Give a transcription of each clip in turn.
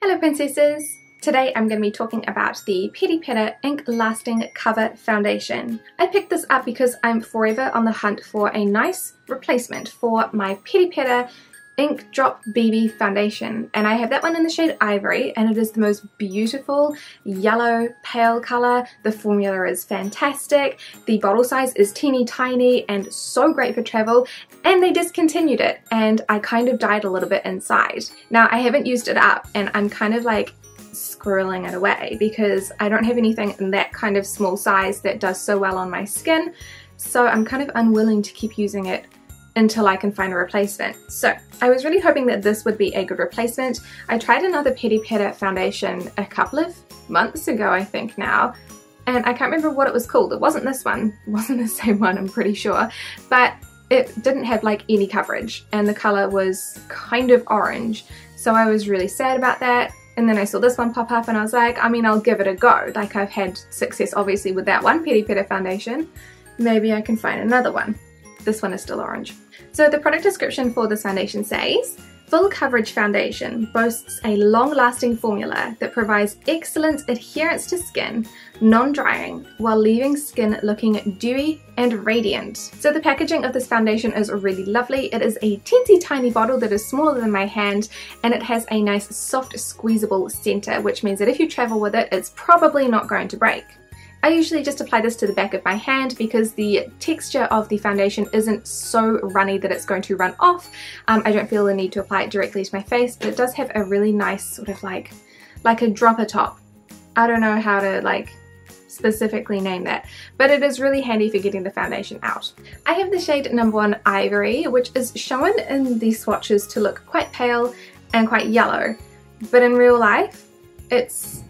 Hello princesses! Today I'm going to be talking about the Peripera Inklasting Cover Foundation. I picked this up because I'm forever on the hunt for a nice replacement for my Peripera Ink Drop BB foundation, and I have that one in the shade Ivory, and it is the most beautiful yellow pale colour. The formula is fantastic, the bottle size is teeny tiny and so great for travel, and they discontinued it and I kind of died a little bit inside. Now I haven't used it up and I'm kind of like squirreling it away because I don't have anything in that kind of small size that does so well on my skin, so I'm kind of unwilling to keep using it until I can find a replacement. So I was really hoping that this would be a good replacement. I tried another Peripera foundation a couple of months ago, I think now, and I can't remember what it was called. It wasn't this one, it wasn't the same one, I'm pretty sure, but it didn't have like any coverage and the colour was kind of orange, so I was really sad about that. And then I saw this one pop up and I was like, I mean, I'll give it a go. Like, I've had success obviously with that one Peripera foundation, maybe I can find another one. This one is still orange. So the product description for this foundation says, full coverage foundation boasts a long-lasting formula that provides excellent adherence to skin, non-drying, while leaving skin looking dewy and radiant. So the packaging of this foundation is really lovely. It is a teensy tiny bottle that is smaller than my hand, and it has a nice soft squeezable center, which means that if you travel with it, it's probably not going to break. I usually just apply this to the back of my hand because the texture of the foundation isn't so runny that it's going to run off. I don't feel the need to apply it directly to my face, but it does have a really nice sort of like a dropper top. I don't know how to like specifically name that, but it is really handy for getting the foundation out. I have the shade number 1 Ivory, which is shown in these swatches to look quite pale and quite yellow, but in real life it's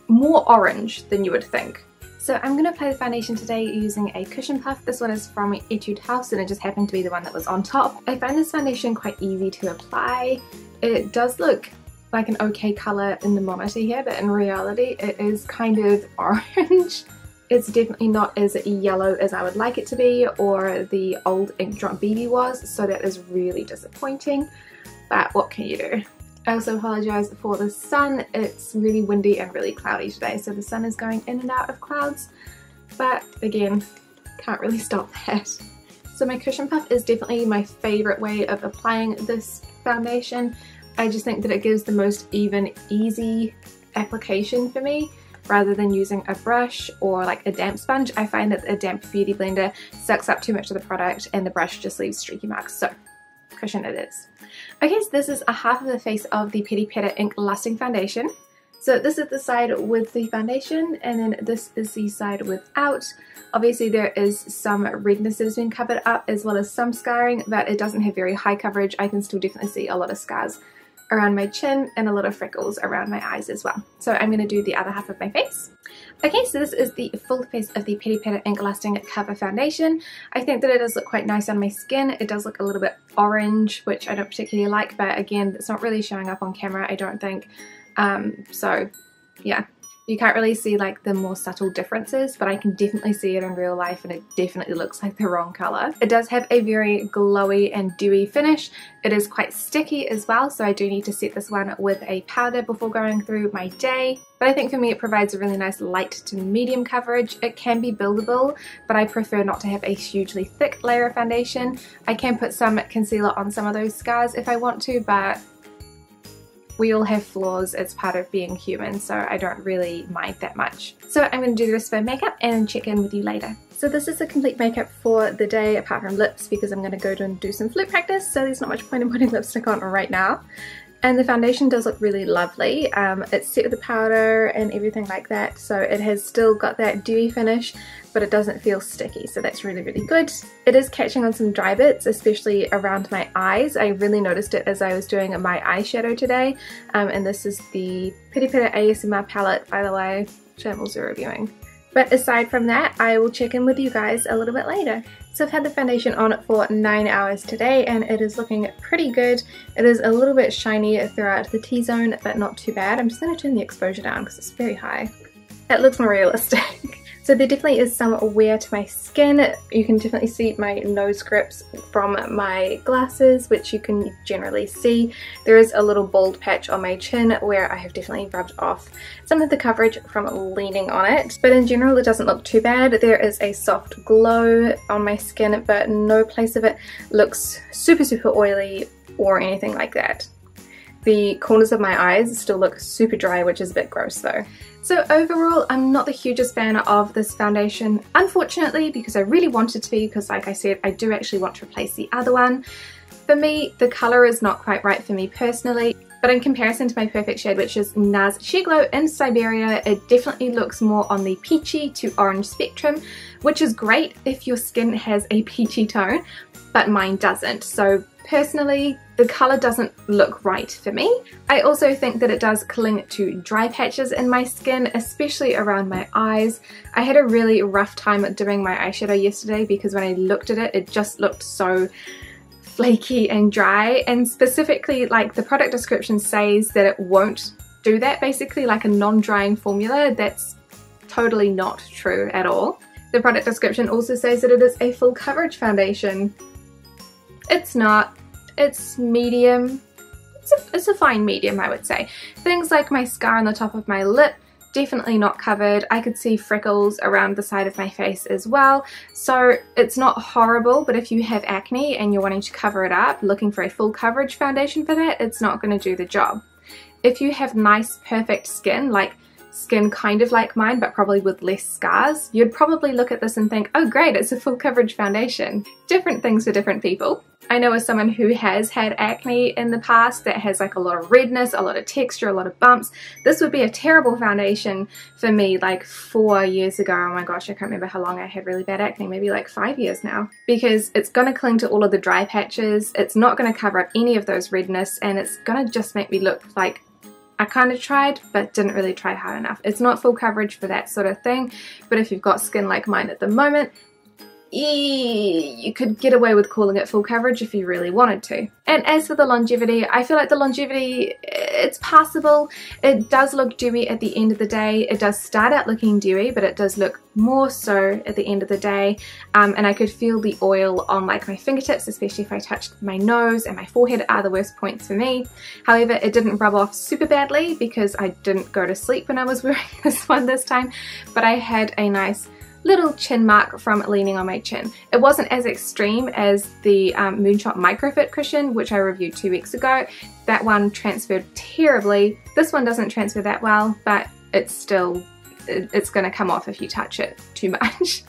more orange than you would think. So I'm going to apply the foundation today using a cushion puff. This one is from Etude House and it just happened to be the one that was on top. I find this foundation quite easy to apply. It does look like an okay colour in the monitor here, but in reality it is kind of orange. It's definitely not as yellow as I would like it to be or the old Ink Drop BB was, so that is really disappointing, but what can you do? I also apologise for the sun. It's really windy and really cloudy today, so the sun is going in and out of clouds, but again, can't really stop that. So my cushion puff is definitely my favourite way of applying this foundation. I just think that it gives the most even, easy application for me rather than using a brush or like a damp sponge. I find that a damp beauty blender sucks up too much of the product and the brush just leaves streaky marks, so cushion it is. Okay, so this is a half of the face of the Peripera Inklasting foundation. So this is the side with the foundation and then this is the side without. Obviously there is some redness that has been covered up as well as some scarring, but it doesn't have very high coverage. I can still definitely see a lot of scars around my chin and a lot of freckles around my eyes as well. So I'm going to do the other half of my face. Okay, so this is the full face of the Peripera Inklasting Cover Foundation. I think that it does look quite nice on my skin. It does look a little bit orange, which I don't particularly like, but again, it's not really showing up on camera, I don't think. So yeah, you can't really see like the more subtle differences, but I can definitely see it in real life and it definitely looks like the wrong colour. It does have a very glowy and dewy finish. It is quite sticky as well, so I do need to set this one with a powder before going through my day. But I think for me it provides a really nice light to medium coverage. It can be buildable, but I prefer not to have a hugely thick layer of foundation. I can put some concealer on some of those scars if I want to, but we all have flaws as part of being human, so I don't really mind that much. So I'm going to do the rest of my makeup and check in with you later. So this is the complete makeup for the day apart from lips because I'm going to go and do some flute practice, so there's not much point in putting lipstick on right now. And the foundation does look really lovely. It's set with the powder and everything like that, so it has still got that dewy finish, but it doesn't feel sticky, so that's really, really good. It is catching on some dry bits, especially around my eyes. I really noticed it as I was doing my eyeshadow today, and this is the Peripera ASMR palette, by the way, which I'm also reviewing. But aside from that, I will check in with you guys a little bit later. So I've had the foundation on for 9 hours today and it is looking pretty good. It is a little bit shiny throughout the T-zone, but not too bad. I'm just going to turn the exposure down because it's very high. It looks more realistic. So there definitely is some wear to my skin. You can definitely see my nose grips from my glasses, which you can generally see. There is a little bald patch on my chin where I have definitely rubbed off some of the coverage from leaning on it. But in general, it doesn't look too bad. There is a soft glow on my skin, but no place of it looks super oily or anything like that. The corners of my eyes still look super dry, which is a bit gross though. So overall, I'm not the hugest fan of this foundation, unfortunately, because I really wanted to be, because like I said, I do actually want to replace the other one. For me, the colour is not quite right for me personally, but in comparison to my perfect shade, which is NARS Sheer Glow in Siberia, it definitely looks more on the peachy to orange spectrum, which is great if your skin has a peachy tone, but mine doesn't. So personally, the colour doesn't look right for me. I also think that it does cling to dry patches in my skin, especially around my eyes. I had a really rough time doing my eyeshadow yesterday because when I looked at it, it just looked so flaky and dry, and specifically like the product description says that it won't do that, basically like a non-drying formula. That's totally not true at all. The product description also says that it is a full coverage foundation. It's not. It's medium. It's a fine medium, I would say. Things like my scar on the top of my lip, definitely not covered. I could see freckles around the side of my face as well. So it's not horrible, but if you have acne and you're wanting to cover it up, looking for a full coverage foundation for that, it's not going to do the job. If you have nice, perfect skin, like skin kind of like mine, but probably with less scars, you'd probably look at this and think, oh great, it's a full coverage foundation. Different things for different people. I know as someone who has had acne in the past that has like a lot of redness, a lot of texture, a lot of bumps, this would be a terrible foundation for me like 4 years ago. Oh my gosh, I can't remember how long I had really bad acne, maybe like 5 years now. Because it's going to cling to all of the dry patches, it's not going to cover up any of those redness, and it's going to just make me look like I kind of tried but didn't really try hard enough. It's not full coverage for that sort of thing, but if you've got skin like mine at the moment, you could get away with calling it full coverage if you really wanted to. And as for the longevity, I feel like the longevity, it's passable. It does look dewy at the end of the day. It does start out looking dewy, but it does look more so at the end of the day. And I could feel the oil on like my fingertips, especially if I touched my nose, and my forehead are the worst points for me. However, it didn't rub off super badly because I didn't go to sleep when I was wearing this one this time, but I had a nice little chin mark from leaning on my chin. It wasn't as extreme as the Moonshot Microfit cushion, which I reviewed 2 weeks ago. That one transferred terribly. This one doesn't transfer that well, but it's going to come off if you touch it too much.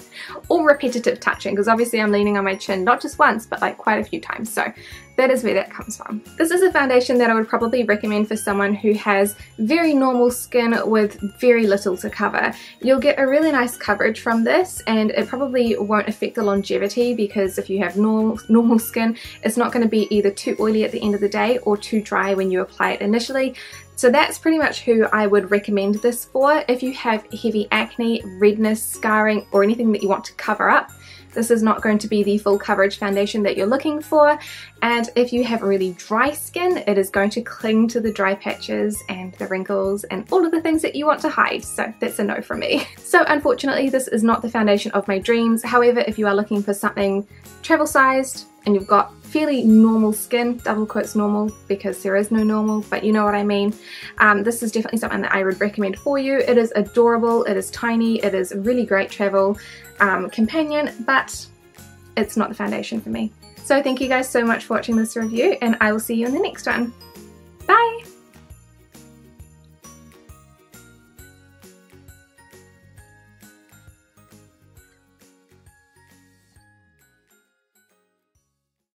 Or repetitive touching, because obviously I'm leaning on my chin not just once but like quite a few times, so that is where that comes from. This is a foundation that I would probably recommend for someone who has very normal skin with very little to cover. You'll get a really nice coverage from this, and it probably won't affect the longevity, because if you have normal skin, it's not going to be either too oily at the end of the day or too dry when you apply it initially. So that's pretty much who I would recommend this for. If you have heavy acne, redness, scarring, or anything that you want to cover up, this is not going to be the full coverage foundation that you're looking for. And if you have really dry skin, it is going to cling to the dry patches and the wrinkles and all of the things that you want to hide. So that's a no from me. So unfortunately, this is not the foundation of my dreams. However, if you are looking for something travel sized and you've got fairly normal skin, double quotes normal because there is no normal, but you know what I mean, this is definitely something that I would recommend for you. It is adorable, it is tiny, it is a really great travel companion, but it's not the foundation for me. So thank you guys so much for watching this review, and I will see you in the next one. Bye!